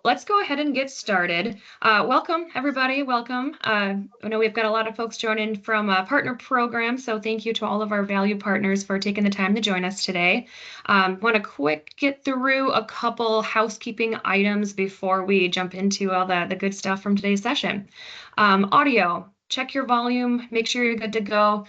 Let's go ahead and get started. Welcome, everybody. Welcome. I know we've got a lot of folks joining from partner programs, so thank you to all of our value partners for taking the time to join us today. Want to get through a couple housekeeping items before we jump into all the good stuff from today's session. Audio. Check your volume, make sure you're good to go.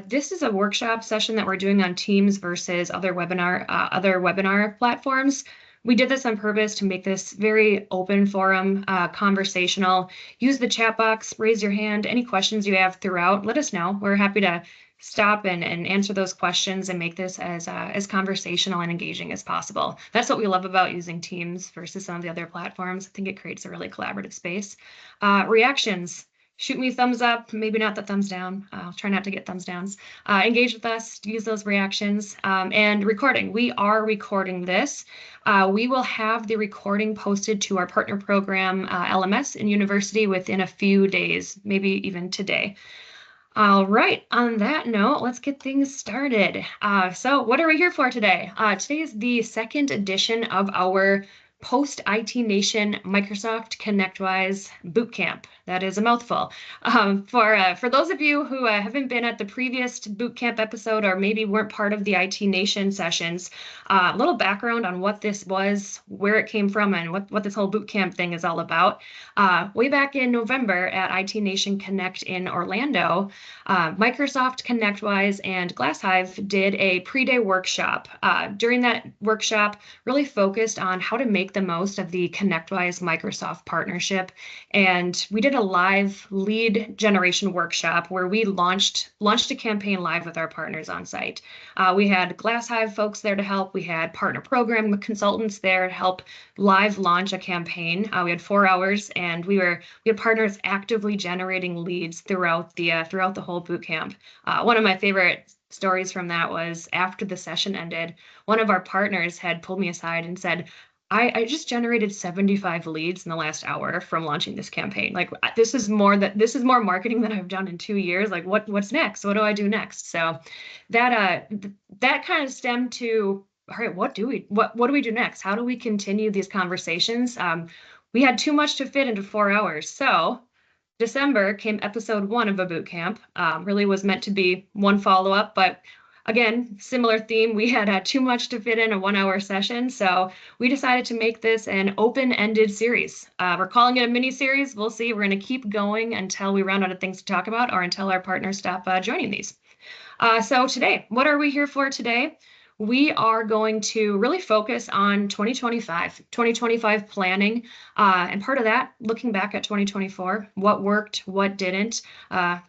This is a workshop session that we're doing on Teams versus other webinar platforms. We did this on purpose to make this very open forum, conversational. Use the chat box, raise your hand, any questions you have throughout, let us know. We're happy to stop and answer those questions and make this as conversational and engaging as possible. That's what we love about using Teams versus some of the other platforms. I think it creates a really collaborative space. Reactions. Shoot me thumbs up, maybe not the thumbs down. I'll try not to get thumbs downs. Engage with us, use those reactions. And recording. We are recording this. We will have the recording posted to our partner program LMS in university within a few days, maybe even today. All right, on that note, let's get things started. So what are we here for today? Today is the second edition of our post-IT Nation Microsoft ConnectWise Bootcamp. That is a mouthful. For those of you who haven't been at the previous Bootcamp episode or maybe weren't part of the IT Nation sessions, a little background on what this was, where it came from, and what this whole Bootcamp thing is all about. Way back in November at IT Nation Connect in Orlando, Microsoft, ConnectWise, and GlassHive did a pre-day workshop. During that workshop, really focused on how to make the most of the ConnectWise Microsoft partnership. And we did a live lead generation workshop where we launched a campaign live with our partners on site. We had GlassHive folks there to help. We had partner program consultants there to help live launch a campaign. We had 4 hours, and we had partners actively generating leads throughout the whole bootcamp. One of my favorite stories from that was after the session ended, one of our partners had pulled me aside and said, I just generated 75 leads in the last hour from launching this campaign. Like, this is more marketing than I've done in 2 years. Like, what's next? What do I do next? So that kind of stemmed to, all right, what do we do next? How do we continue these conversations? We had too much to fit into 4 hours. So December came episode 1 of a bootcamp. Really was meant to be one follow-up, but again, similar theme. We had too much to fit in a 1-hour session, so we decided to make this an open-ended series. We're calling it a mini-series. We'll see. We're going to keep going until we run out of things to talk about or until our partners stop joining these. So today, what are we here for today? We are going to really focus on 2025 planning, and part of that, looking back at 2024, what worked, what didn't.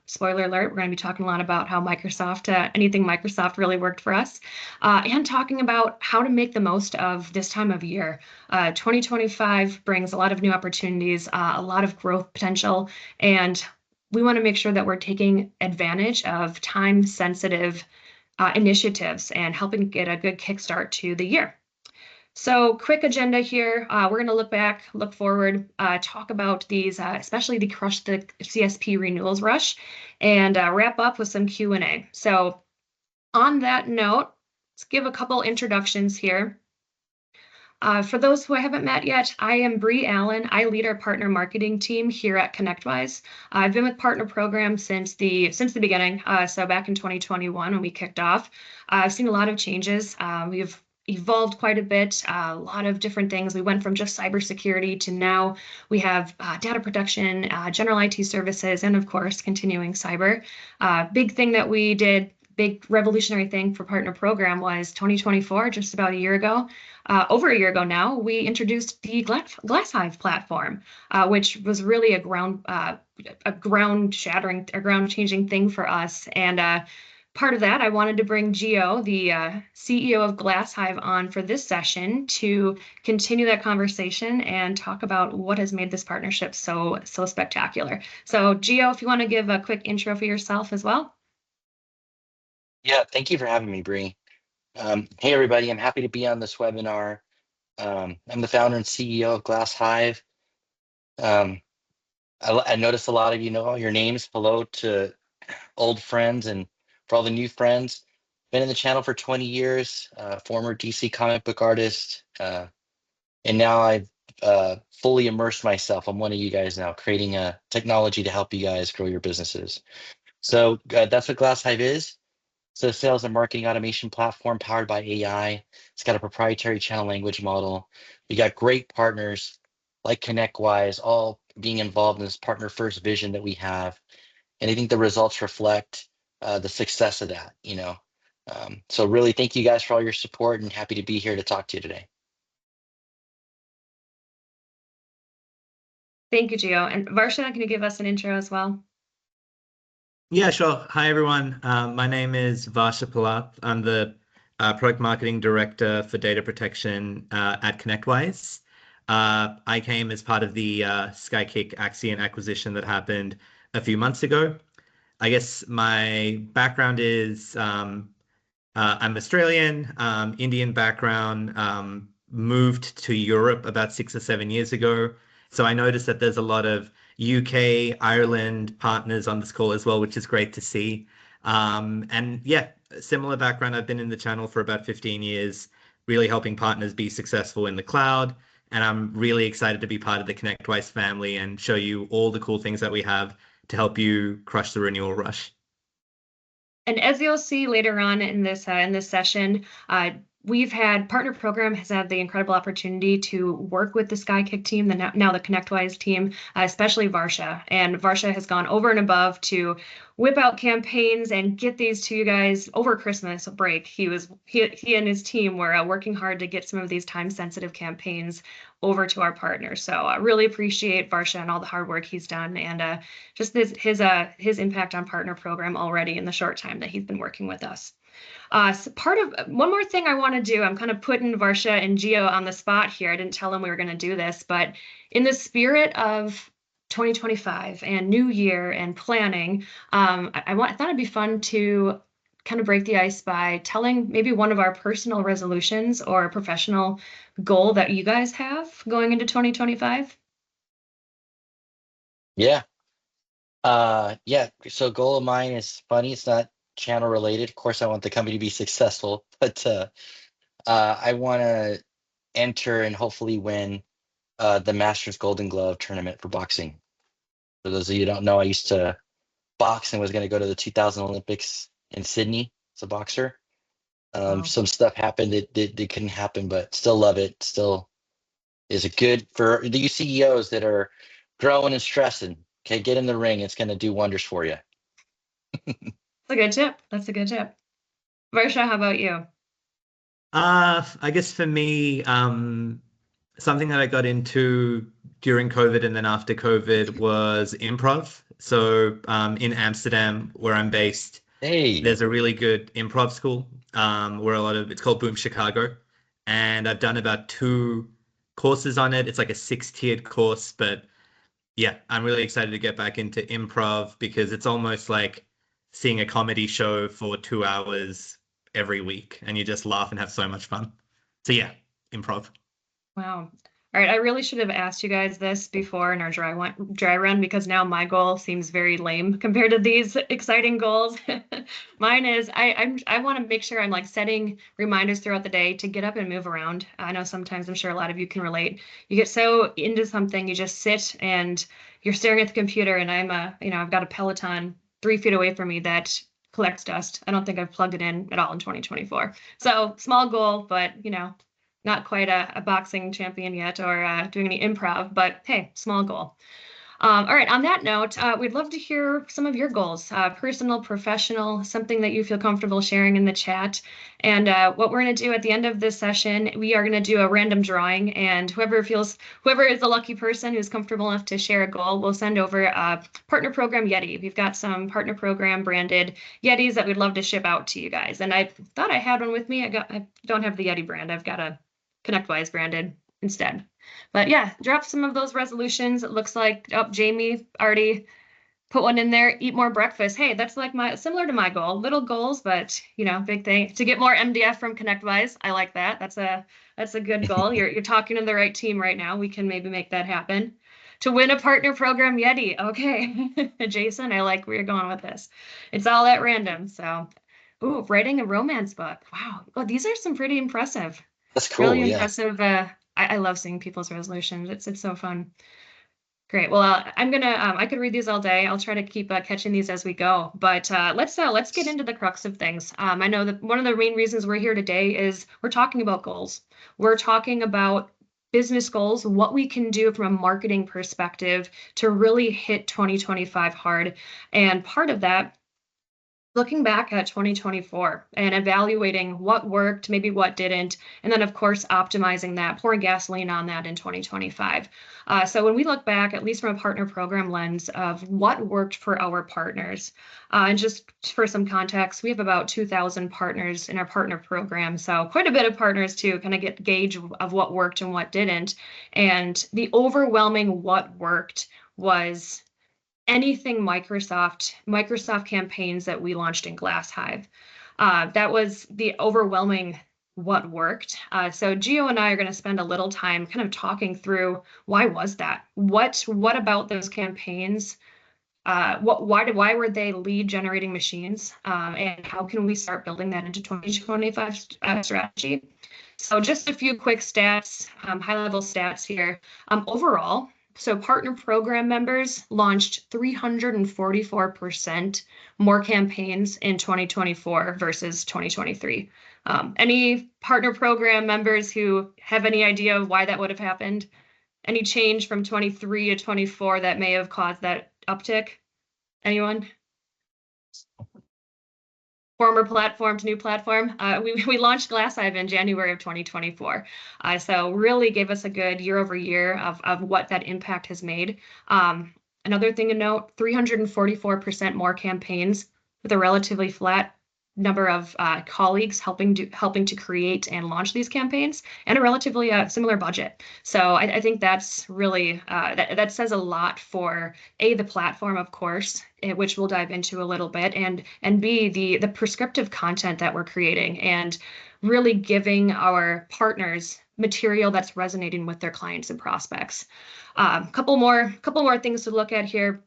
Spoiler alert, we're going to be talking a lot about how anything Microsoft really worked for us, and talking about how to make the most of this time of year. 2025 brings a lot of new opportunities, a lot of growth potential, and we want to make sure that we're taking advantage of time-sensitive initiatives and helping get a good kickstart to the year. So quick agenda here. We're going to look back, look forward, talk about these, especially the Crush the CSP renewals rush, and wrap up with some Q&A. So on that note, let's give a couple introductions here. For those who I haven't met yet, I am Bree Allen. I lead our partner marketing team here at ConnectWise. I've been with partner program since the beginning, so back in 2021 when we kicked off. I've seen a lot of changes. We've evolved quite a bit, a lot of different things. We went from just cybersecurity to now we have data protection, general IT services, and of course, continuing cyber. Big thing that we did, big revolutionary thing for partner program was 2024, just about a year ago. Over a year ago now, we introduced the GlassHive platform, which was really a ground-changing thing for us. And part of that, I wanted to bring Gio, the CEO of GlassHive, on for this session to continue that conversation and talk about what has made this partnership so spectacular. So Gio, if you want to give a quick intro for yourself as well. Yeah, thank you for having me, Bree. Hey, everybody, I'm happy to be on this webinar. I'm the founder and CEO of GlassHive. I noticed a lot of you know your names. Hello to old friends, and for all the new friends. Been in the channel for 20 years, former DC comic book artist, and now I've fully immersed myself. I'm one of you guys now, creating a technology to help you guys grow your businesses. So that's what GlassHive is. So sales and marketing automation platform powered by AI. It's got a proprietary channel language model. We got great partners like ConnectWise, all being involved in this partner first vision that we have. And I think the results reflect the success of that, you know. So really thank you guys for all your support and happy to be here to talk to you today. Thank you, Gio. And Varsha, can you give us an intro as well? Yeah, sure. Hi, everyone. My name is Varsha Palath. I'm the Product Marketing Director for Data Protection at ConnectWise. I came as part of the Skykick Axion acquisition that happened a few months ago. I guess my background is I'm Australian, Indian background, moved to Europe about 6 or 7 years ago. So I noticed that there's a lot of UK, Ireland partners on this call as well, which is great to see. And yeah, similar background. I've been in the channel for about 15 years, really helping partners be successful in the cloud. And I'm really excited to be part of the ConnectWise family and show you all the cool things that we have to help you crush the renewal rush. And as you'll see later on in this session, we've had Partner Program has had the incredible opportunity to work with the Skykick team, now the ConnectWise team, especially Varsha. And Varsha has gone over and above to whip out campaigns and get these to you guys over Christmas break. He and his team were working hard to get some of these time-sensitive campaigns over to our partners. So I really appreciate Varsha and all the hard work he's done, and just his impact on Partner Program already in the short time that he's been working with us. So one more thing I want to do, I'm kind of putting Varsha and Gio on the spot here. I didn't tell them we were going to do this, but in the spirit of 2025 and New Year and planning, I thought it'd be fun to kind of break the ice by telling maybe one of our personal resolutions or professional goal that you guys have going into 2025. Yeah. Yeah. So goal of mine is funny. It's not channel related. Of course, I want the company to be successful, but I want to enter and hopefully win the Masters Golden Glove tournament for boxing. For those of you who don't know, I used to box and was going to go to the 2000 Olympics in Sydney as a boxer. Wow. Some stuff happened that couldn't happen, but still love it. Still is it good for the CEOs that are growing and stressing. Okay, get in the ring. It's going to do wonders for you. That's a good tip. That's a good tip. Varsha, how about you? I guess for me, something that I got into during COVID and then after COVID was improv. So in Amsterdam, where I'm based, Hey, there's a really good improv school where it's called Boom Chicago. And I've done about 2 courses on it. It's like a 6-tiered course, but yeah, I'm really excited to get back into improv because it's almost like seeing a comedy show for 2 hours every week and you just laugh and have so much fun. So yeah, improv. Wow. All right, I really should have asked you guys this before in our dry run because now my goal seems very lame compared to these exciting goals. Mine is I want to make sure I'm like setting reminders throughout the day to get up and move around. I know sometimes I'm sure a lot of you can relate. You get so into something, you just sit and you're staring at the computer, and I've got a Peloton 3 feet away from me that collects dust. I don't think I've plugged it in at all in 2024. So small goal, but not quite a boxing champion yet or doing any improv, but hey, small goal. All right, on that note, we'd love to hear some of your goals, personal, professional, something that you feel comfortable sharing in the chat. And what we're going to do at the end of this session, we are going to do a random drawing, and whoever is the lucky person who's comfortable enough to share a goal, we'll send over a Partner Program Yeti. We've got some Partner Program branded Yetis that we'd love to ship out to you guys. And I thought I had one with me. I don't have the Yeti brand. I've got a ConnectWise branded instead. But yeah, drop some of those resolutions. It looks like Jamie already put one in there. Eat more breakfast. Hey, that's like similar to my goal. Little goals, but big thing to get more MDF from ConnectWise. I like that. That's a good goal. You're talking to the right team right now. We can maybe make that happen. To win a Partner Program Yeti. Okay, Jason, I like where you're going with this. It's all at random. So, writing a romance book. Wow. Oh, these are some pretty impressive. that's cool. Really Yeah. impressive I love seeing people's resolutions. It's so fun. Great. Well, I'm gonna I could read these all day. I'll try to keep catching these as we go. But let's get into the crux of things. I know that one of the main reasons we're here today is we're talking about goals. We're talking about business goals, what we can do from a marketing perspective to really hit 2025 hard. And part of that, looking back at 2024 and evaluating what worked, maybe what didn't, and then of course optimizing that, pouring gasoline on that in 2025. So when we look back, at least from a partner program lens of what worked for our partners, and just for some context, we have about 2,000 partners in our partner program. So quite a bit of partners to kind of get gauge of what worked and what didn't. And the overwhelming what worked was anything Microsoft campaigns that we launched in GlassHive. That was the overwhelming what worked. So Gio and I are going to spend a little time kind of talking through why was that? What about those campaigns? Why were they lead generating machines? And how can we start building that into 2025 strategy? So just a few quick stats, high level stats here. Overall, so partner program members launched 344% more campaigns in 2024 versus 2023. Any partner program members who have any idea of why that would have happened? Any change from 23 to 24 that may have caused that uptick? Anyone? Former platform to new platform. We launched GlassHive in January of 2024. So really gave us a good year over year of what that impact has made. Another thing to note, 344% more campaigns with a relatively flat number of colleagues helping to create and launch these campaigns, and a relatively similar budget. So I think that's really that says a lot for A, the platform, of course, which we'll dive into a little bit, and B, the prescriptive content that we're creating and really giving our partners material that's resonating with their clients and prospects. Couple more things to look at here.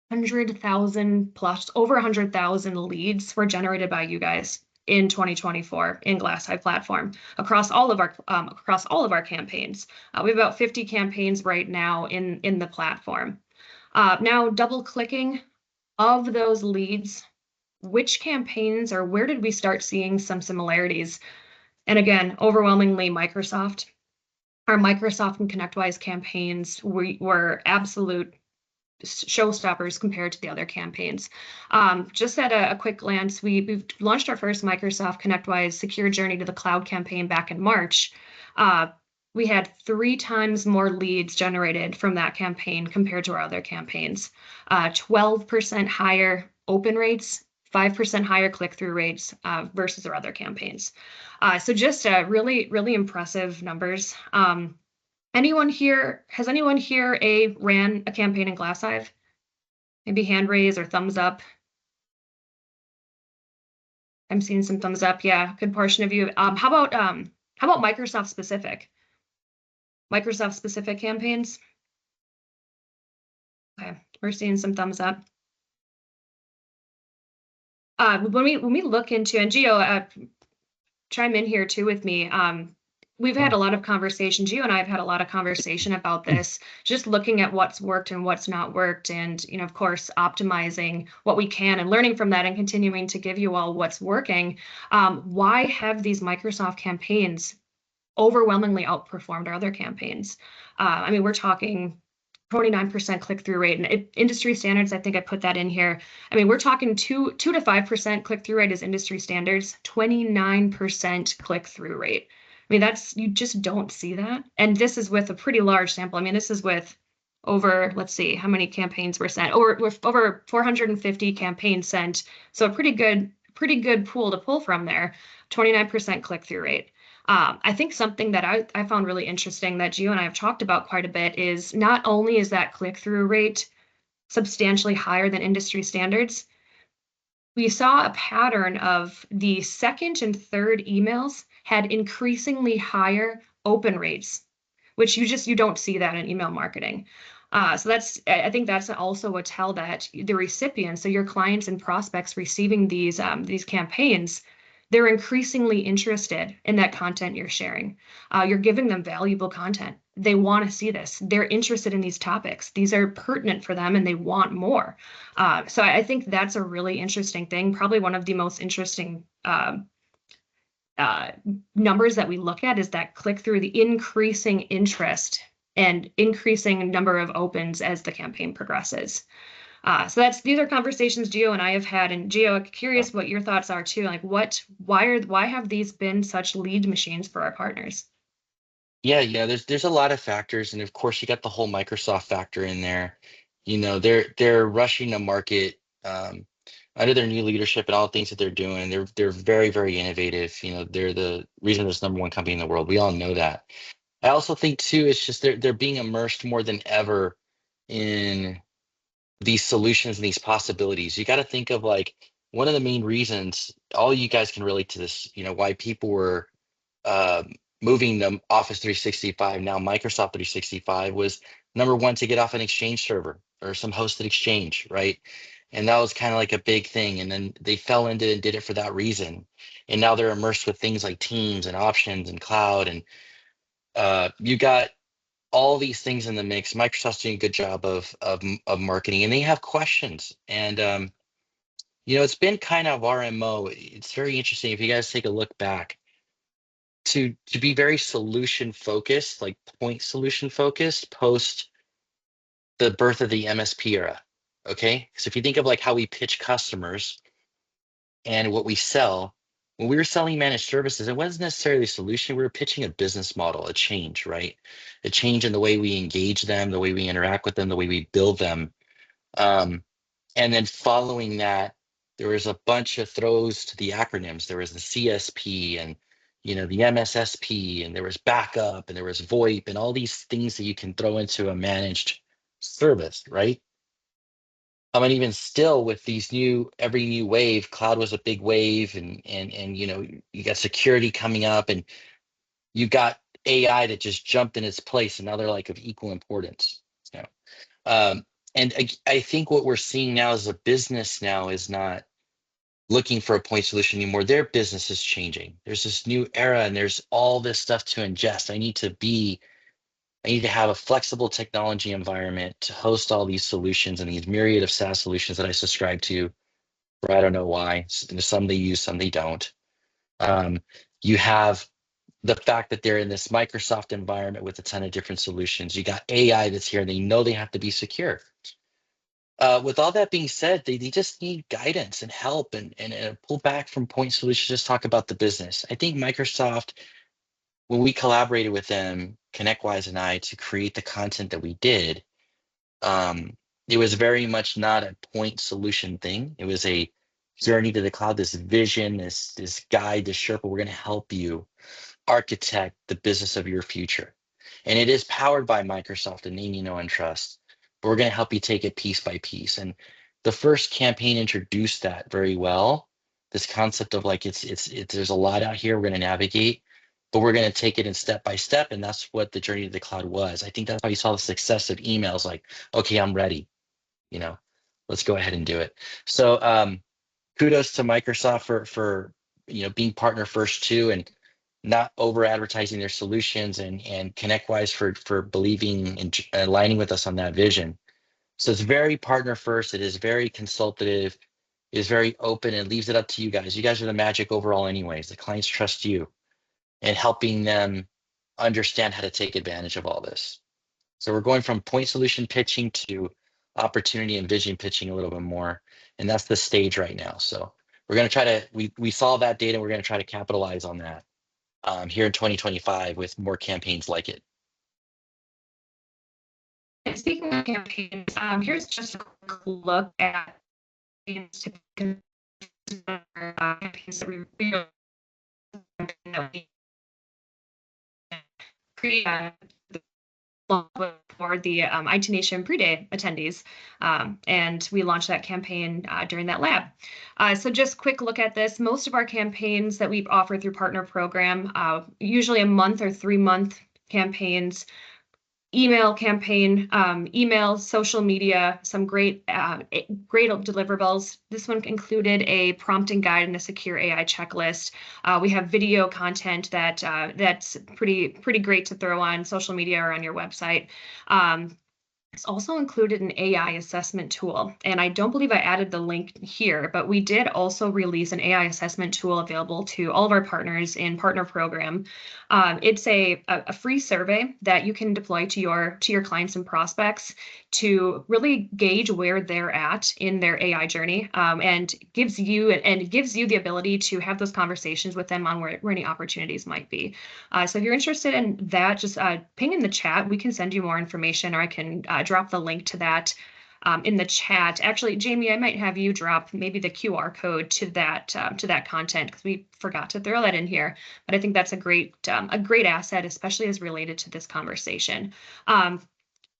100,000 plus, over 100,000 leads were generated by you guys in 2024 in GlassHive platform across all of our campaigns. We have about 50 campaigns right now in the platform. Now double clicking of those leads, which campaigns or where did we start seeing some similarities? And again, overwhelmingly Microsoft. Our Microsoft and ConnectWise campaigns were absolute showstoppers compared to the other campaigns. Just at a quick glance, we've launched our first Microsoft ConnectWise Secure Journey to the Cloud campaign back in March. We had 3 times more leads generated from that campaign compared to our other campaigns. 12% higher open rates, 5% higher click-through rates versus our other campaigns. So just really, really impressive numbers. Has anyone here ran a campaign in GlassHive? Maybe hand raise or thumbs up. I'm seeing some thumbs up. Yeah, good portion of you. How about Microsoft specific? Microsoft specific campaigns? Okay, we're seeing some thumbs up. When we look into, and Gio, chime in here too with me. We've had a lot of conversation. Gio and I have had a lot of conversation about this, just looking at what's worked and what's not worked, and of course, optimizing what we can and learning from that and continuing to give you all what's working. Why have these Microsoft campaigns overwhelmingly outperformed our other campaigns? I mean, we're talking 29% click-through rate, and industry standards, I think I put that in here. I mean, we're talking 2 to 5% click-through rate is industry standards, 29% click-through rate. I mean, you just don't see that. And this is with a pretty large sample. I mean, this is with over, let's see, how many campaigns were sent? Over 450 campaigns sent. So a pretty good pool to pull from there, 29% click-through rate. I think something that I found really interesting that Gio and I have talked about quite a bit is not only is that click-through rate substantially higher than industry standards, we saw a pattern of the second and third emails had increasingly higher open rates, which you don't see that in email marketing. So I think that's also a tell that the recipients, so your clients and prospects receiving these campaigns, they're increasingly interested in that content you're sharing. You're giving them valuable content. They want to see this. They're interested in these topics. These are pertinent for them and they want more. So I think that's a really interesting thing, probably one of the most interesting numbers that we look at is that click through, the increasing interest and increasing number of opens as the campaign progresses. So these are conversations Gio and I have had, and Gio, curious what your thoughts are too. Like, why have these been such lead machines for our partners? Yeah, there's a lot of factors, and of course you got the whole Microsoft factor in there. They're rushing to market under their new leadership and all the things that they're doing. They're very, very innovative. They're the reason there's #1 company in the world. We all know that. I also think too, it's just they're being immersed more than ever in these solutions and these possibilities. You got to think of like one of the main reasons, all you guys can relate to this, why people were moving them Office 365, now Microsoft 365, was #1 to get off an Exchange server or some hosted Exchange, right? And that was kind of like a big thing. And then they fell into it and did it for that reason. And now they're immersed with things like Teams and Options and Cloud. And you got all these things in the mix. Microsoft's doing a good job of marketing, and they have questions. And it's been kind of our MO. It's very interesting if you guys take a look back to be very solution focused, like point solution focused, post the birth of the MSP era. Okay, so if you think of like how we pitch customers and what we sell, when we were selling managed services, it wasn't necessarily a solution. We were pitching a business model, a change, right? A change in the way we engage them, the way we interact with them, the way we build them. And then following that, there was a bunch of throws to the acronyms. There was the CSP and the MSSP, and there was backup, and there was VoIP, and all these things that you can throw into a managed service, right? And even still with these every new wave, cloud was a big wave, and you got security coming up, and you got AI that just jumped in its place, and now they're like of equal importance. And I think what we're seeing now as a business now is not looking for a point solution anymore. Their business is changing. There's this new era, and there's all this stuff to ingest. I need to have a flexible technology environment to host all these solutions and these myriad of SaaS solutions that I subscribe to, or I don't know why. Some they use, some they don't. You have the fact that they're in this Microsoft environment with a ton of different solutions. You got AI that's here, and they know they have to be secure. With all that being said, they just need guidance and help and pull back from point solutions, just talk about the business. I think Microsoft, when we collaborated with them, ConnectWise and I, to create the content that we did, it was very much not a point solution thing. It was a journey to the cloud, this vision, this guide, this Sherpa. We're going to help you architect the business of your future. And it is powered by Microsoft and name, know, and trust. But we're going to help you take it piece by piece. And the first campaign introduced that very well. This concept of like, there's a lot out here we're going to navigate, but we're going to take it in step by step. And that's what the journey to the cloud was. I think that's how you saw the success of emails like, okay, I'm ready. Let's go ahead and do it. So kudos to Microsoft for being partner first too, and not over advertising their solutions, and ConnectWise for believing and aligning with us on that vision. So it's very partner first. It is very consultative, it is very open, and leaves it up to you guys. You guys are the magic overall anyways. The clients trust you and helping them understand how to take advantage of all this. So we're going from point solution pitching to opportunity and vision pitching a little bit more. And that's the stage right now. So we're going to try to, we saw that data. We're going to try to capitalize on that here in 2025 with more campaigns like it. And speaking of campaigns, here's just a quick look at campaigns that we create for the IT Nation pre-day attendees, and we launched that campaign during that lab. So just quick look at this. Most of our campaigns that we offer through partner program, usually a month or 3-month campaigns, email campaign, email, social media, some great deliverables. This one included a prompting guide and a secure AI checklist. We have video content that's pretty great to throw on social media or on your website. It's also included an AI assessment tool, and I don't believe I added the link here, but we did also release an AI assessment tool available to all of our partners in Partner Program. It's a free survey that you can deploy to your clients and prospects to really gauge where they're at in their AI journey, and gives you the ability to have those conversations with them on where any opportunities might be. So if you're interested in that, just ping in the chat. We can send you more information, or I can drop the link to that in the chat. Actually, Jamie, I might have you drop maybe the QR code to that content, because we forgot to throw that in here. But I think that's a great asset, especially as related to this conversation.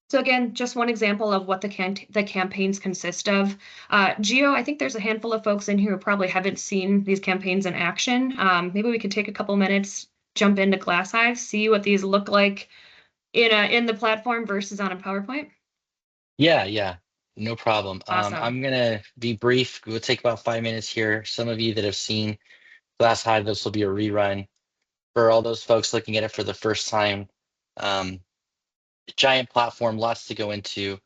So again, just one example of what the campaigns consist of. Gio, I think there's a handful of folks in here who probably haven't seen these campaigns in action. Maybe we could take a couple minutes, jump into GlassHive, see what these look like in the platform versus on a PowerPoint. Yeah, no problem. Awesome. I'm gonna be brief. We'll take about 5 minutes here. Some of you that have seen GlassHive, this will be a rerun. For all those folks looking at it for the first time, giant platform, lots to go into.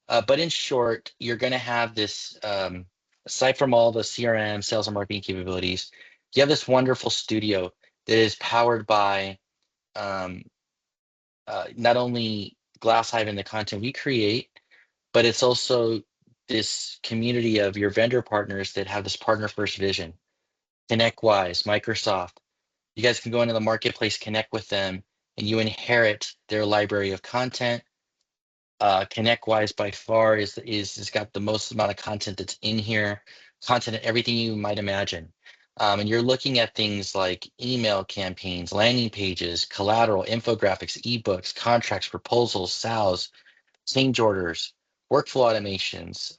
But in short, you're gonna have this, aside from all the CRM, sales and marketing capabilities, you have this wonderful studio that is powered by not only GlassHive and the content we create, but it's also this community of your vendor partners that have this partner first vision. ConnectWise, Microsoft, you guys can go into the marketplace, connect with them, and you inherit their library of content. ConnectWise by far is got the most amount of content that's in here, content and everything you might imagine. And you're looking at things like email campaigns, landing pages, collateral, infographics, ebooks, contracts, proposals, SAOs, change orders, workflow automations,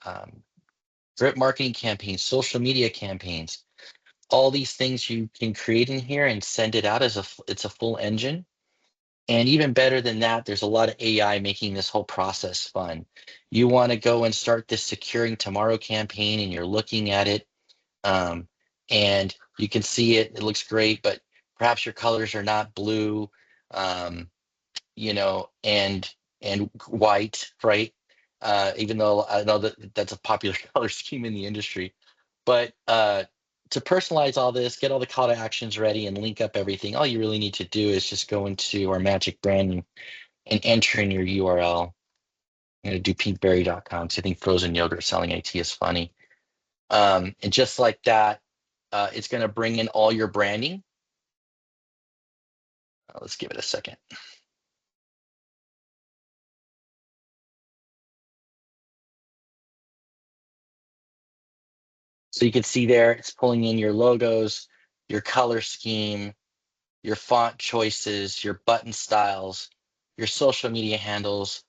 drip marketing campaigns, social media campaigns. All these things you can create in here and send it out as it's a full engine. And even better than that, there's a lot of AI making this whole process fun. You want to go and start this Securing Tomorrow campaign, and you're looking at it, and you can see it. It looks great, but perhaps your colors are not blue, you know, and white, right? Even though I know that that's a popular color scheme in the industry, but to personalize all this, get all the call to actions ready, and link up everything, all you really need to do is just go into our magic branding and enter in your URL. I'm going to do pinkberry.com because I think frozen yogurt selling IT is funny. And just like that, it's going to bring in all your branding. Let's give it a second. So you can see there, it's pulling in your logos, your color scheme, your font choices, your button styles, your social media handles,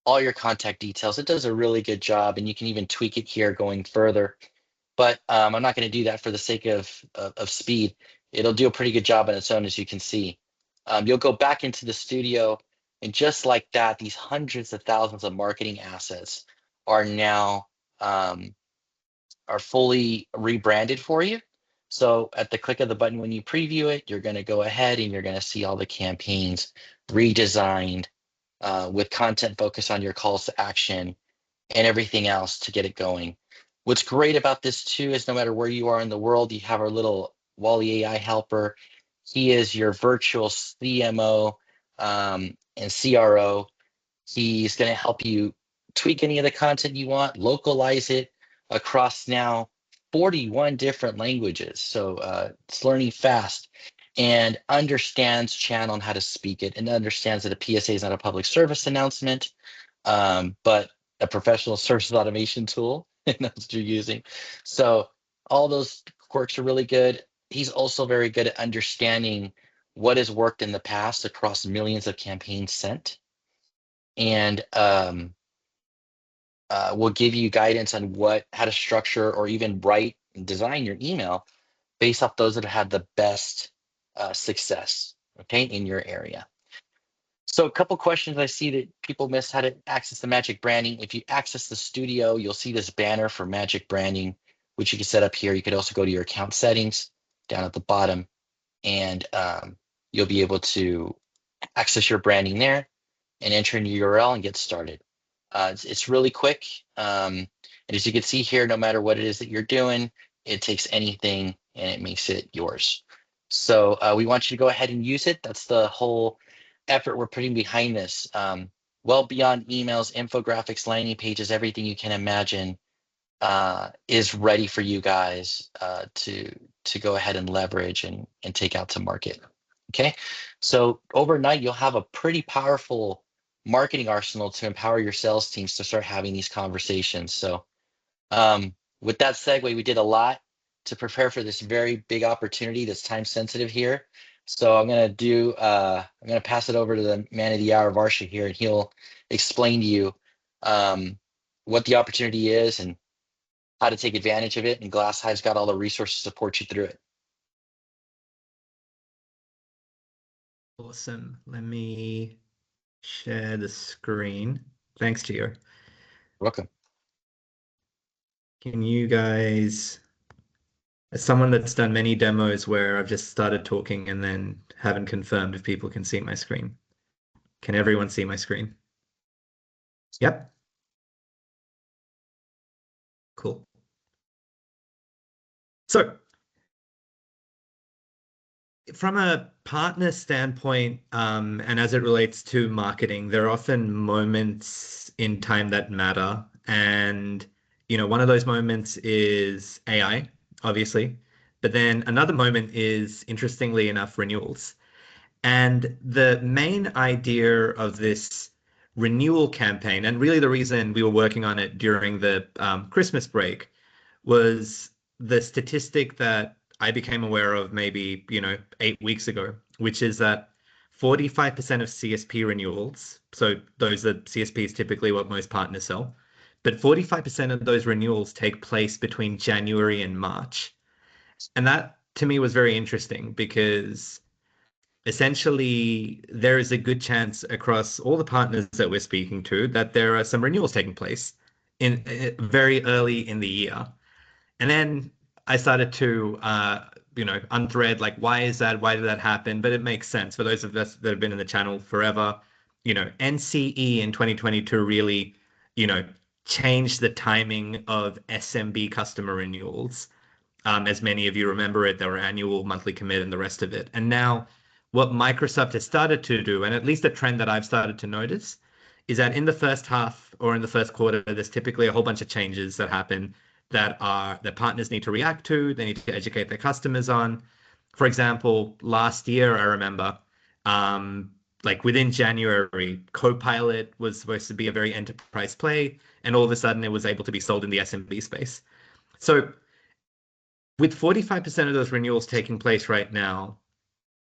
all your contact details. It does a really good job, and you can even tweak it here going further. But I'm not going to do that for the sake of speed. It'll do a pretty good job on its own, as you can see. You'll go back into the studio, and just like that, these hundreds of thousands of marketing assets are now are fully rebranded for you. So at the click of the button when you preview it, you're going to go ahead and you're going to see all the campaigns redesigned with content focused on your calls to action and everything else to get it going. What's great about this too is no matter where you are in the world, you have our little Wally AI helper. He is your virtual CMO and CRO. He's going to help you tweak any of the content you want, localize it across now 41 different languages. So it's learning fast and understands channel and how to speak it, and understands that a PSA is not a public service announcement, but a professional services automation tool, and that's what you're using. So all those quirks are really good. He's also very good at understanding what has worked in the past across millions of campaigns sent, and will give you guidance on how to structure or even write and design your email based off those that have had the best success, okay, in your area. So a couple questions I see that people miss: how to access the Magic Branding. If you access the studio, you'll see this banner for Magic Branding, which you can set up here. You could also go to your account settings down at the bottom, and you'll be able to access your branding there and enter in your URL and get started. It's really quick. And as you can see here, no matter what it is that you're doing, it takes anything and it makes it yours. So we want you to go ahead and use it. That's the whole effort we're putting behind this. Well beyond emails, infographics, landing pages, everything you can imagine is ready for you guys to go ahead and leverage and take out to market. Okay, so overnight you'll have a pretty powerful marketing arsenal to empower your sales teams to start having these conversations. So with that segue, we did a lot to prepare for this very big opportunity that's time sensitive here. So I'm gonna pass it over to the man of the hour, Varsha here, and he'll explain to you what the opportunity is and how to take advantage of it. And GlassHive's got all the resources to support you through it. Awesome. Let me share the screen. Thanks, Gio. Welcome. Can you guys, as someone that's done many demos where I've just started talking and then haven't confirmed if people can see my screen. Can everyone see my screen? Yep. Cool. So from a partner standpoint, and as it relates to marketing, there are often moments in time that matter. And, one of those moments is AI, obviously. But then another moment is, interestingly enough, renewals. And the main idea of this renewal campaign, and really the reason we were working on it during the Christmas break, was the statistic that I became aware of maybe, 8 weeks ago, which is that 45% of CSP renewals, so those are CSPs typically what most partners sell, but 45% of those renewals take place between January and March. And that to me was very interesting because essentially there is a good chance across all the partners that we're speaking to that there are some renewals taking place in very early in the year. And then I started to, unthread like, why is that? Why did that happen? But it makes sense for those of us that have been in the channel forever. NCE in 2022 really, changed the timing of SMB customer renewals. As many of you remember it, there were annual, monthly commit, and the rest of it. And now, what Microsoft has started to do, and at least a trend that I've started to notice, is that in the first half or in the first quarter, there's typically a whole bunch of changes that happen that partners need to react to, they need to educate their customers on. For example, last year, I remember, like within January, Copilot was supposed to be a very enterprise play, and all of a sudden it was able to be sold in the SMB space. So with 45% of those renewals taking place right now,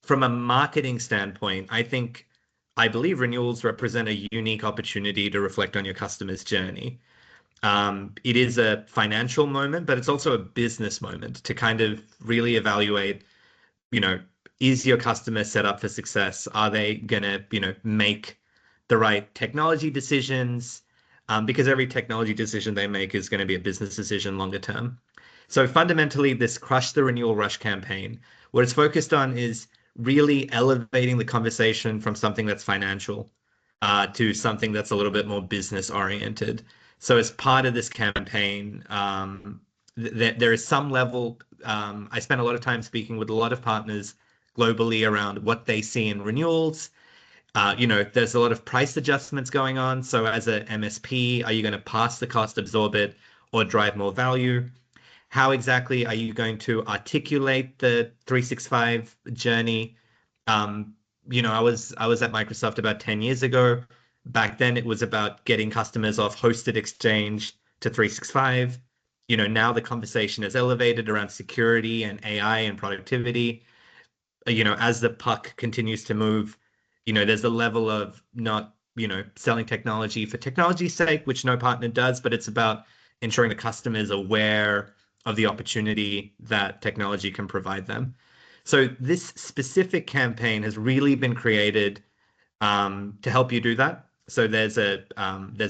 from a marketing standpoint, I believe renewals represent a unique opportunity to reflect on your customer's journey. It is a financial moment, but it's also a business moment to kind of really evaluate, is your customer set up for success? Are they going to, make the right technology decisions? Because every technology decision they make is going to be a business decision longer term. So fundamentally, this Crush the Renewal Rush campaign, what it's focused on is really elevating the conversation from something that's financial to something that's a little bit more business oriented. So as part of this campaign, there is some level, I spent a lot of time speaking with a lot of partners globally around what they see in renewals. There's a lot of price adjustments going on. So as a MSP, are you going to pass the cost, absorb it, or drive more value? How exactly are you going to articulate the 365 journey? I was at Microsoft about 10 years ago. Back then, it was about getting customers off hosted Exchange to 365. Now the conversation is elevated around security and AI and productivity. As the puck continues to move, there's a level of not, selling technology for technology's sake, which no partner does, but it's about ensuring the customer is aware of the opportunity that technology can provide them. So this specific campaign has really been created to help you do that. So there's a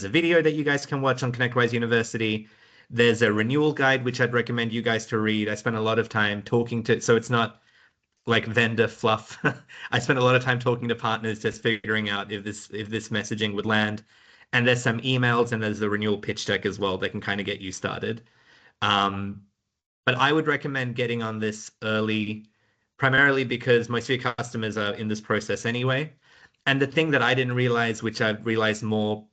video that you guys can watch on ConnectWise University. There's a renewal guide which I'd recommend you guys to read. I spent a lot of time talking to, so it's not like vendor fluff. I spent a lot of time talking to partners, just figuring out if this messaging would land. And there's some emails and there's the renewal pitch deck as well that can kind of get you started. But I would recommend getting on this early, primarily because most of your customers are in this process anyway. And the thing that I didn't realize, which I've realized more,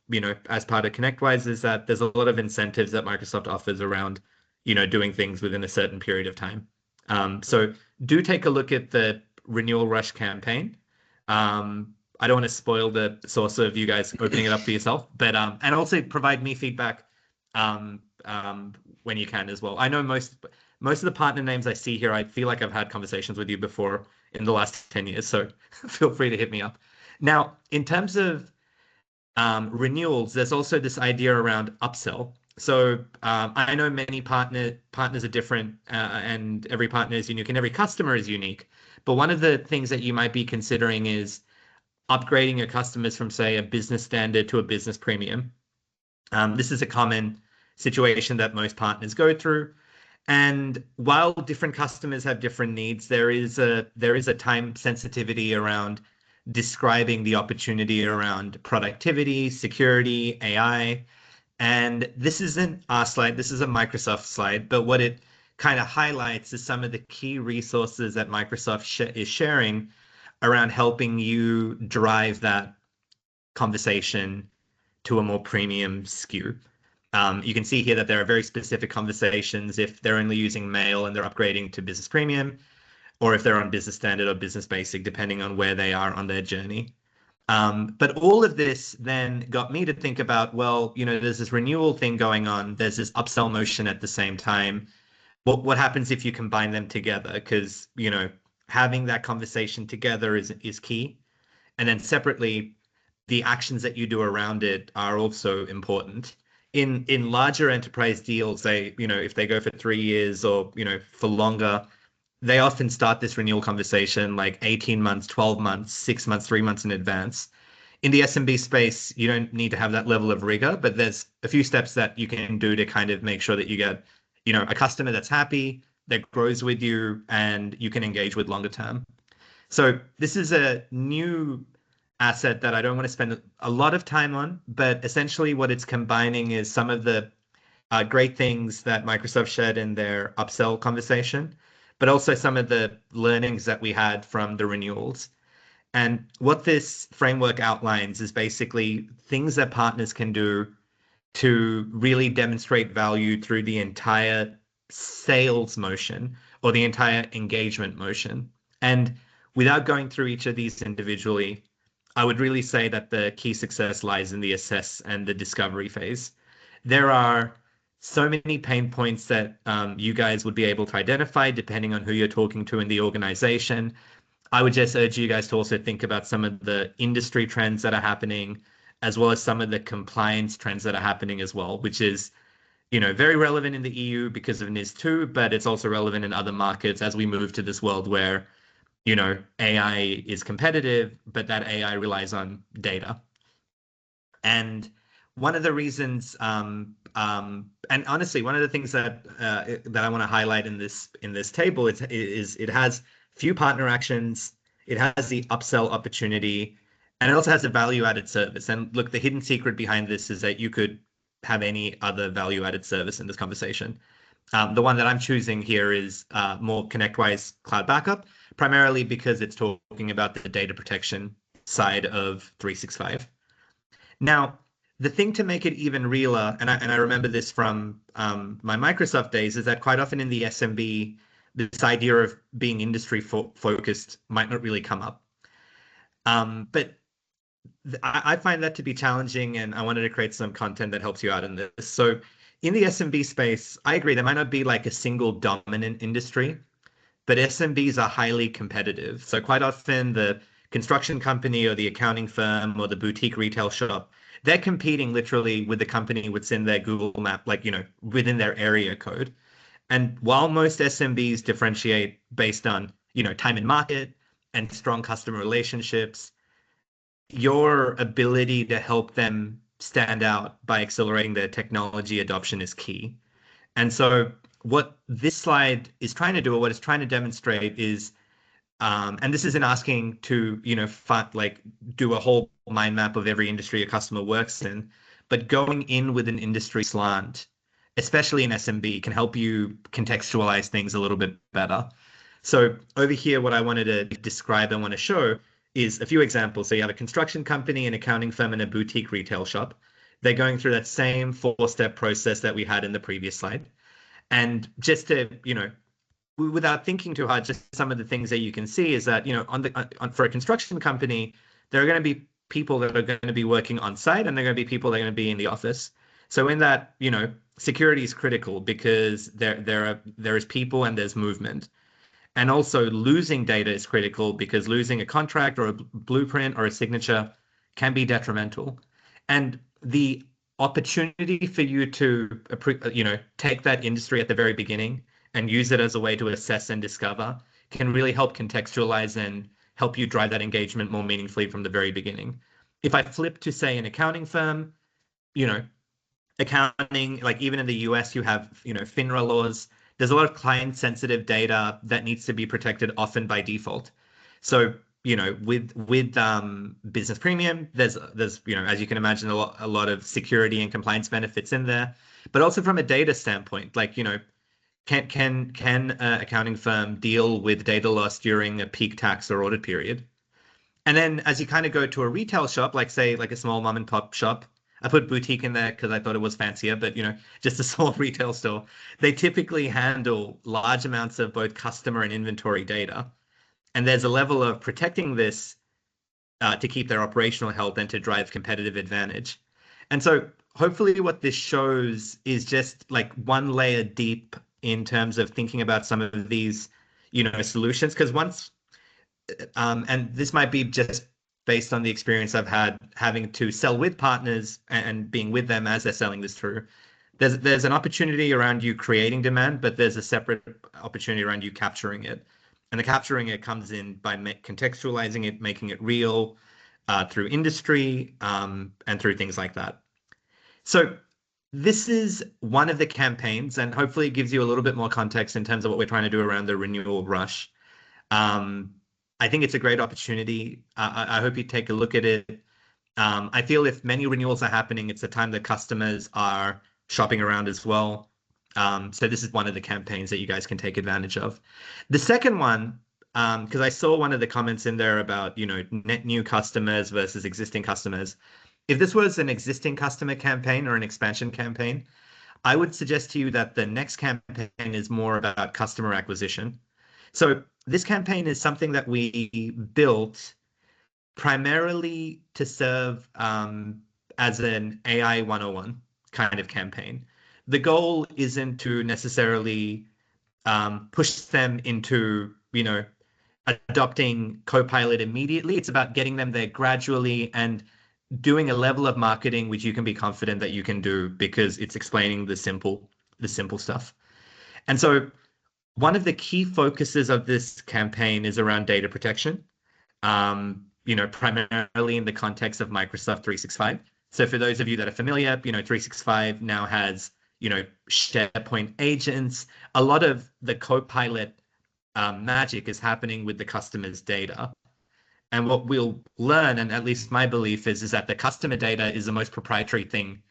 as part of ConnectWise, is that there's a lot of incentives that Microsoft offers around, doing things within a certain period of time. So do take a look at the Renewal Rush campaign. I don't want to spoil the source of you guys opening it up for yourself, but and also provide me feedback when you can as well. I know most of the partner names I see here, I feel like I've had conversations with you before in the last 10 years, so feel free to hit me up. Now, in terms of renewals, there's also this idea around upsell. So I know many partners are different, and every partner is unique, and every customer is unique. But one of the things that you might be considering is upgrading your customers from, say, a business standard to a business premium. This is a common situation that most partners go through. And while different customers have different needs, there is a time sensitivity around describing the opportunity around productivity, security, AI. And this isn't our slide, this is a Microsoft slide, but what it kind of highlights is some of the key resources that Microsoft is sharing around helping you drive that conversation to a more premium SKU. You can see here that there are very specific conversations if they're only using mail and they're upgrading to business premium, or if they're on business standard or business basic, depending on where they are on their journey. But all of this then got me to think about, well, there's this renewal thing going on. There's this upsell motion at the same time. What happens if you combine them together? Because, having that conversation together is key. And then separately, the actions that you do around it are also important. In larger enterprise deals, if they go for 3 years or, for longer, they often start this renewal conversation like 18 months, 12 months, 6 months, 3 months in advance. In the SMB space, you don't need to have that level of rigor, but there's a few steps that you can do to kind of make sure that you get, a customer that's happy, that grows with you, and you can engage with longer term. So this is a new asset that I don't want to spend a lot of time on, but essentially what it's combining is some of the great things that Microsoft shared in their upsell conversation, but also some of the learnings that we had from the renewals. And what this framework outlines is basically things that partners can do to really demonstrate value through the entire sales motion or the entire engagement motion. And without going through each of these individually, I would really say that the key success lies in the assess and the discovery phase. There are so many pain points that you guys would be able to identify depending on who you're talking to in the organization. I would just urge you guys to also think about some of the industry trends that are happening, as well as some of the compliance trends that are happening as well, which is, very relevant in the EU because of NIS2, but it's also relevant in other markets as we move to this world where, AI is competitive, but that AI relies on data. And one of the reasons, and honestly, one of the things that I want to highlight in this table is it has few partner actions, it has the upsell opportunity, and it also has a value-added service. And look, the hidden secret behind this is that you could have any other value-added service in this conversation. The one that I'm choosing here is more ConnectWise Cloud Backup, primarily because it's talking about the data protection side of 365. Now, the thing to make it even realer, and I remember this from my Microsoft days, is that quite often in the SMB, this idea of being industry focused might not really come up. But I find that to be challenging, and I wanted to create some content that helps you out in this. So in the SMB space, I agree, there might not be like a single dominant industry, but SMBs are highly competitive. So quite often the construction company or the accounting firm or the boutique retail shop, they're competing literally with the company within their Google map, like, within their area code. And while most SMBs differentiate based on, time in market and strong customer relationships, your ability to help them stand out by accelerating their technology adoption is key. And so what this slide is trying to do, or what it's trying to demonstrate is, and this isn't asking to, like do a whole mind map of every industry a customer works in, but going in with an industry slant, especially in SMB, can help you contextualize things a little bit better. So over here, what I wanted to describe and want to show is a few examples. So you have a construction company, an accounting firm, and a boutique retail shop. They're going through that same four-step process that we had in the previous slide. And just to, without thinking too hard, just some of the things that you can see is that, for a construction company, there are going to be people that are going to be working on site, and there are going to be people that are going to be in the office. So in that, security is critical because there is people and there's movement. And also losing data is critical because losing a contract or a blueprint or a signature can be detrimental. And the opportunity for you to, take that industry at the very beginning and use it as a way to assess and discover can really help contextualize and help you drive that engagement more meaningfully from the very beginning. If I flip to, say, an accounting firm, accounting, like even in the US, you have, FINRA laws. There's a lot of client sensitive data that needs to be protected often by default. So, with business premium, there's as you can imagine, a lot of security and compliance benefits in there. But also from a data standpoint, like, can an accounting firm deal with data loss during a peak tax or audit period? And then as you kind of go to a retail shop, like say like a small mom and pop shop, I put boutique in there because I thought it was fancier, but just a small retail store. They typically handle large amounts of both customer and inventory data. And there's a level of protecting this to keep their operational health and to drive competitive advantage. And so hopefully what this shows is just like one layer deep in terms of thinking about some of these, solutions. Because and this might be just based on the experience I've had having to sell with partners and being with them as they're selling this through. There's an opportunity around you creating demand, but there's a separate opportunity around you capturing it. And the capturing it comes in by contextualizing it, making it real through industry and through things like that. So this is one of the campaigns, and hopefully it gives you a little bit more context in terms of what we're trying to do around the renewal rush. I think it's a great opportunity. I hope you take a look at it. I feel if many renewals are happening, it's the time that customers are shopping around as well. So this is one of the campaigns that you guys can take advantage of. The second one, because I saw one of the comments in there about, net new customers versus existing customers. If this was an existing customer campaign or an expansion campaign, I would suggest to you that the next campaign is more about customer acquisition. So this campaign is something that we built primarily to serve as an AI 101 kind of campaign. The goal isn't to necessarily push them into, adopting Copilot immediately. It's about getting them there gradually and doing a level of marketing which you can be confident that you can do because it's explaining the simple stuff. And so one of the key focuses of this campaign is around data protection, primarily in the context of Microsoft 365. So for those of you that are familiar, 365 now has, SharePoint agents. A lot of the Copilot magic is happening with the customer's data. And what we'll learn, and at least my belief is that the customer data is the most proprietary thing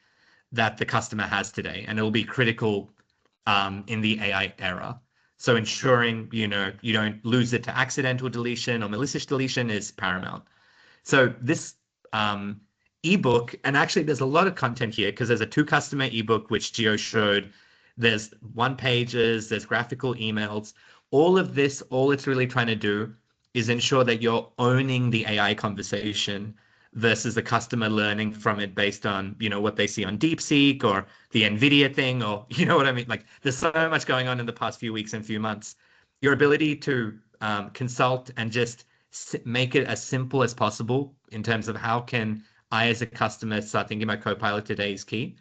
that the customer has today, and it'll be critical in the AI era. So ensuring, you don't lose it to accidental deletion or malicious deletion is paramount. So this ebook, and actually there's a lot of content here because there's a 2-customer ebook, which Gio showed. There's 1-pages, there's graphical emails. All of this, all it's really trying to do is ensure that you're owning the AI conversation versus the customer learning from it based on, what they see on DeepSeek or the NVIDIA thing, or you know what I mean? Like there's so much going on in the past few weeks and few months. Your ability to consult and just make it as simple as possible in terms of how can I, as a customer, start thinking about Copilot today is key.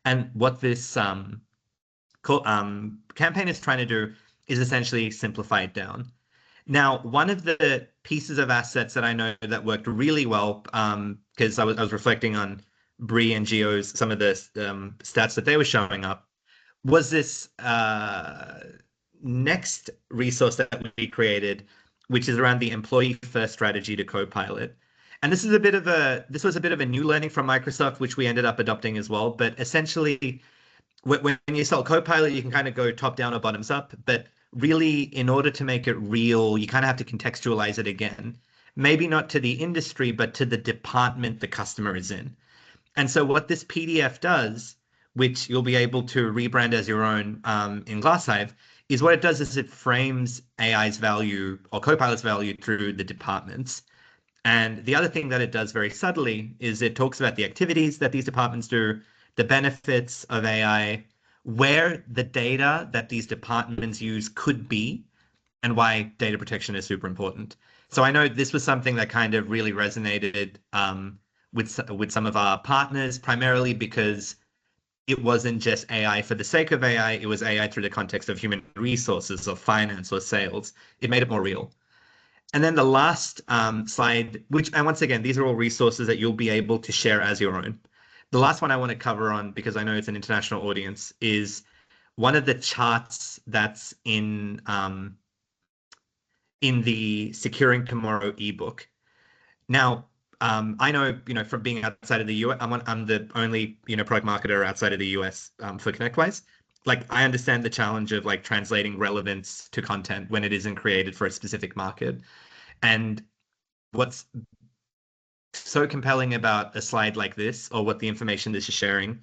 And what this campaign is trying to do is essentially simplify it down. Now, one of the pieces of assets that I know that worked really well, because I was reflecting on Bree and Geo's some of the stats that they were showing up, was this next resource that we created, which is around the employee first strategy to Copilot. And this was a bit of a new learning from Microsoft, which we ended up adopting as well. But essentially, when you sell Copilot, you can kind of go top down or bottoms up. But really, in order to make it real, you kind of have to contextualize it again. Maybe not to the industry, but to the department the customer is in. And so what this PDF does, which you'll be able to rebrand as your own in GlassHive, is what it does is it frames AI's value or Copilot's value through the departments. And the other thing that it does very subtly is it talks about the activities that these departments do, the benefits of AI, where the data that these departments use could be, and why data protection is super important. So I know this was something that kind of really resonated with some of our partners, primarily because it wasn't just AI for the sake of AI, it was AI through the context of human resources or finance or sales. It made it more real. And then the last slide, and once again, these are all resources that you'll be able to share as your own. The last one I want to cover on, because I know it's an international audience, is one of the charts that's in the Securing Tomorrow ebook. Now, I know, from being outside of the US, I'm the only, product marketer outside of the US for ConnectWise. Like, I understand the challenge of like translating relevance to content when it isn't created for a specific market. And what's so compelling about a slide like this, or what the information this is sharing,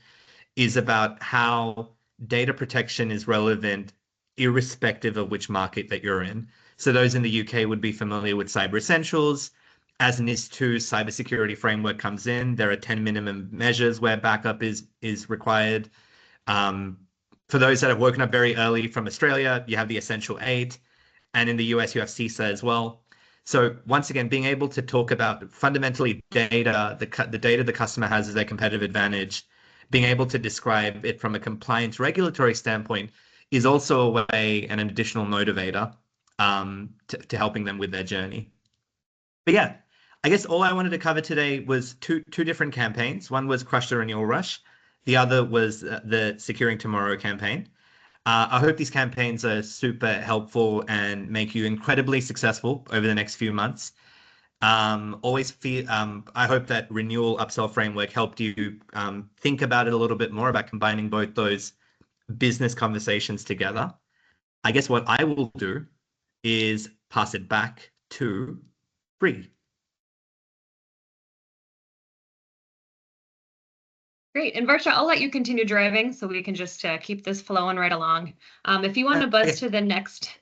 is about how data protection is relevant irrespective of which market that you're in. So those in the UK would be familiar with Cyber Essentials. As NIS2 cybersecurity framework comes in, there are 10 minimum measures where backup is required. For those that have woken up very early from Australia, you have the Essential 8. And in the US, you have CISA as well. So once again, being able to talk about fundamentally data, the data the customer has as a competitive advantage, being able to describe it from a compliance regulatory standpoint is also a way and an additional motivator to helping them with their journey. But yeah, I guess all I wanted to cover today was two different campaigns. One was Crush the Renewal Rush. The other was the Securing Tomorrow campaign. I hope these campaigns are super helpful and make you incredibly successful over the next few months. I hope that renewal upsell framework helped you think about it a little bit more about combining both those business conversations together. I guess what I will do is pass it back to Bree. Great. And Varsha, I'll let you continue driving so we can just keep this flowing right along. If you want to buzz to the next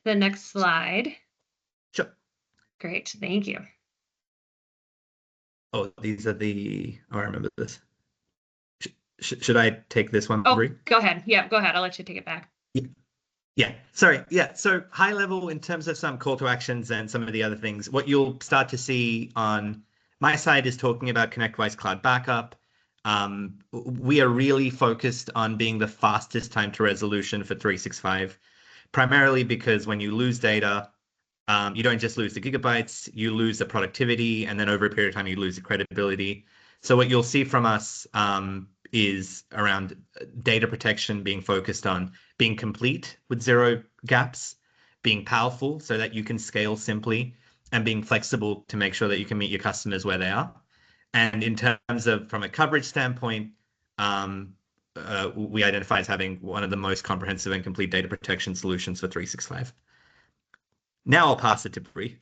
slide. Sure. Great. Thank you. Oh, these are I remember this. Should I take this one, Bree? Go ahead. Yeah, go ahead. I'll let you take it back. Yeah. Sorry. Yeah. So high level in terms of some call to actions and some of the other things, what you'll start to see on my side is talking about ConnectWise Cloud Backup. We are really focused on being the fastest time to resolution for 365, primarily because when you lose data, you don't just lose the gigabytes, you lose the productivity, and then over a period of time, you lose the credibility. So what you'll see from us is around data protection being focused on being complete with 0 gaps, being powerful so that you can scale simply, and being flexible to make sure that you can meet your customers where they are. And in terms of from a coverage standpoint, we identify as having one of the most comprehensive and complete data protection solutions for 365. Now I'll pass it to Bree.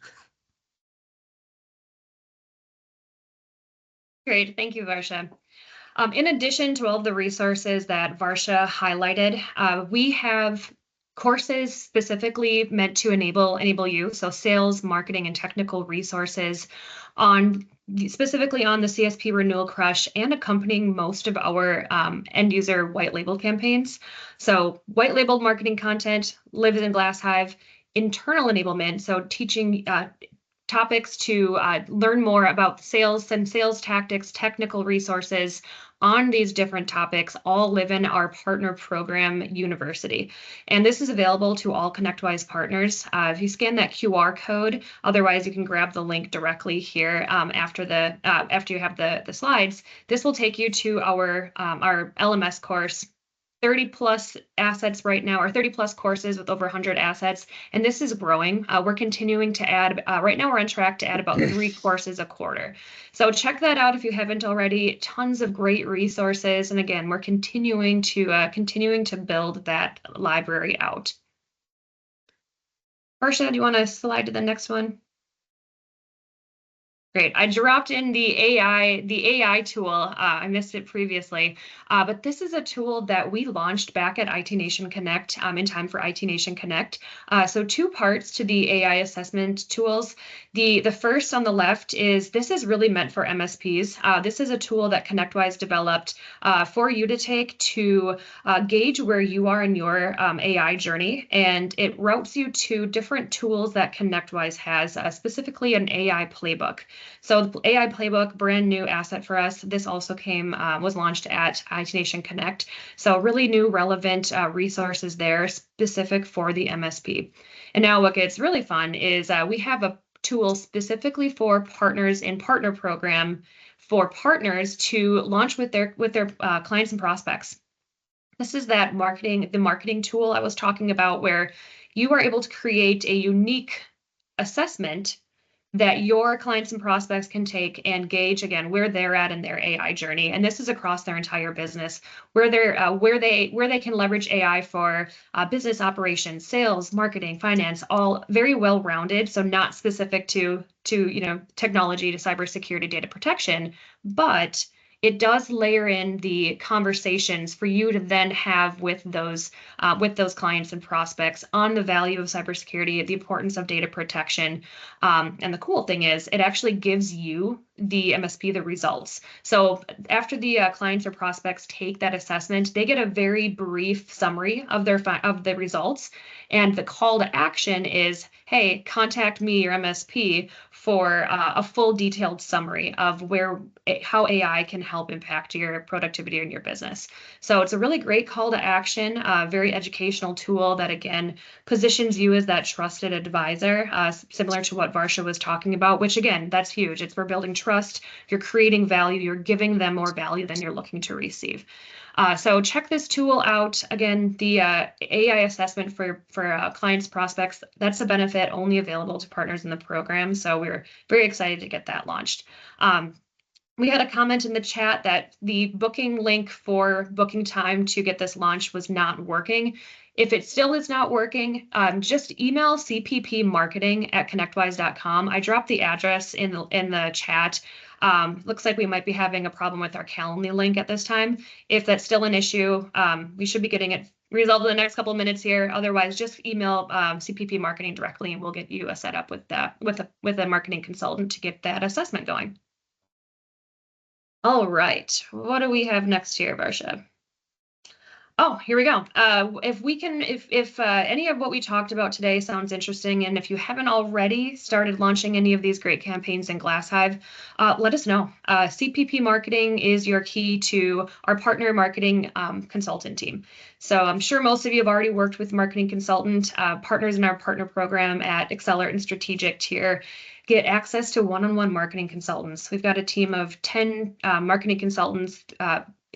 Great. Thank you, Varsha. In addition to all of the resources that Varsha highlighted, we have courses specifically meant to enable you, so sales, marketing, and technical resources specifically on the CSP Renewal Crush and accompanying most of our end user white label campaigns. So white labeled marketing content lives in GlassHive, internal enablement, so teaching topics to learn more about sales and sales tactics, technical resources, on these different topics all live in our partner program university. And this is available to all ConnectWise partners. If you scan that QR code, otherwise you can grab the link directly here after you have the slides. This will take you to our LMS course. 30 plus assets right now, or 30 plus courses with over 100 assets. And this is growing. We're continuing to add, right now we're on track to add about 3 courses a quarter. So check that out if you haven't already. Tons of great resources. And again, we're continuing to build that library out. Varsha, do you want to slide to the next one? Great. I dropped in the AI tool. I missed it previously, but this is a tool that we launched back at IT Nation Connect in time for IT Nation Connect. So 2 parts to the AI assessment tools. The first on the left is this is really meant for MSPs. This is a tool that ConnectWise developed for you to take to gauge where you are in your AI journey, and it routes you to different tools that ConnectWise has, specifically an AI playbook. So the AI playbook, brand new asset for us. This also was launched at IT Nation Connect. So really new, relevant resources there specific for the MSP. And now what gets really fun is we have a tool specifically for partners in partner program for partners to launch with their clients and prospects. This is the marketing tool I was talking about, where you are able to create a unique assessment that your clients and prospects can take and gauge, again, where they're at in their AI journey. And this is across their entire business, where they can leverage AI for business operations, sales, marketing, finance, all very well rounded. So not specific to technology, to cybersecurity, data protection, but it does layer in the conversations for you to then have with those clients and prospects on the value of cybersecurity, the importance of data protection. And the cool thing is it actually gives you, the MSP, the results. So after the clients or prospects take that assessment, they get a very brief summary of the results. And the call to action is, hey, contact me, your MSP, for a full detailed summary of how AI can help impact your productivity in your business. So it's a really great call to action, very educational tool that, again, positions you as that trusted advisor, similar to what Varsha was talking about, which, again, that's huge. It's for building trust. You're creating value. You're giving them more value than you're looking to receive. So check this tool out. Again, the AI assessment for clients, prospects, that's a benefit only available to partners in the program. So we're very excited to get that launched. We had a comment in the chat that the booking link for booking time to get this launched was not working. If it still is not working, just email cppmarketing@connectwise.com. I dropped the address in the chat. Looks like we might be having a problem with our Calendly link at this time. If that's still an issue, we should be getting it resolved in the next couple of minutes here. Otherwise, just email CPP Marketing directly, and we'll get you set up with a marketing consultant to get that assessment going. All right, what do we have next here, Varsha? Oh, here we go. If any of what we talked about today sounds interesting, and if you haven't already started launching any of these great campaigns in GlassHive, let us know. CPP Marketing is your key to our partner marketing consultant team. So I'm sure most of you have already worked with marketing consultant partners in our partner program at Accelerate and Strategic tier. Get access to one-on-one marketing consultants. We've got a team of 10 marketing consultants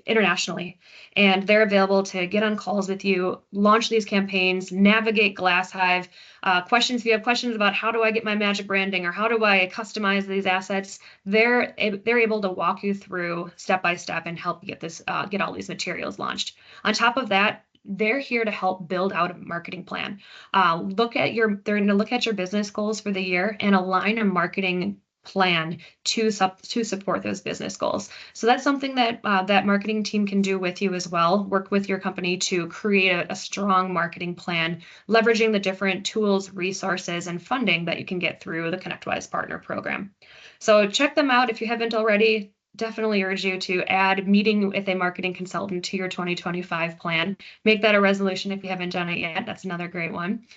internationally, and they're available to get on calls with you, launch these campaigns, navigate GlassHive. If you have questions about how do I get my magic branding or how do I customize these assets, they're able to walk you through step by step and help you get all these materials launched. On top of that, they're here to help build out a marketing plan. They're going to look at your business goals for the year and align a marketing plan to support those business goals. So that's something that that marketing team can do with you as well. Work with your company to create a strong marketing plan, leveraging the different tools, resources, and funding that you can get through the ConnectWise Partner Program. So check them out if you haven't already. Definitely urge you to add meeting with a marketing consultant to your 2025 plan. Make that a resolution if you haven't done it yet. That's another great one.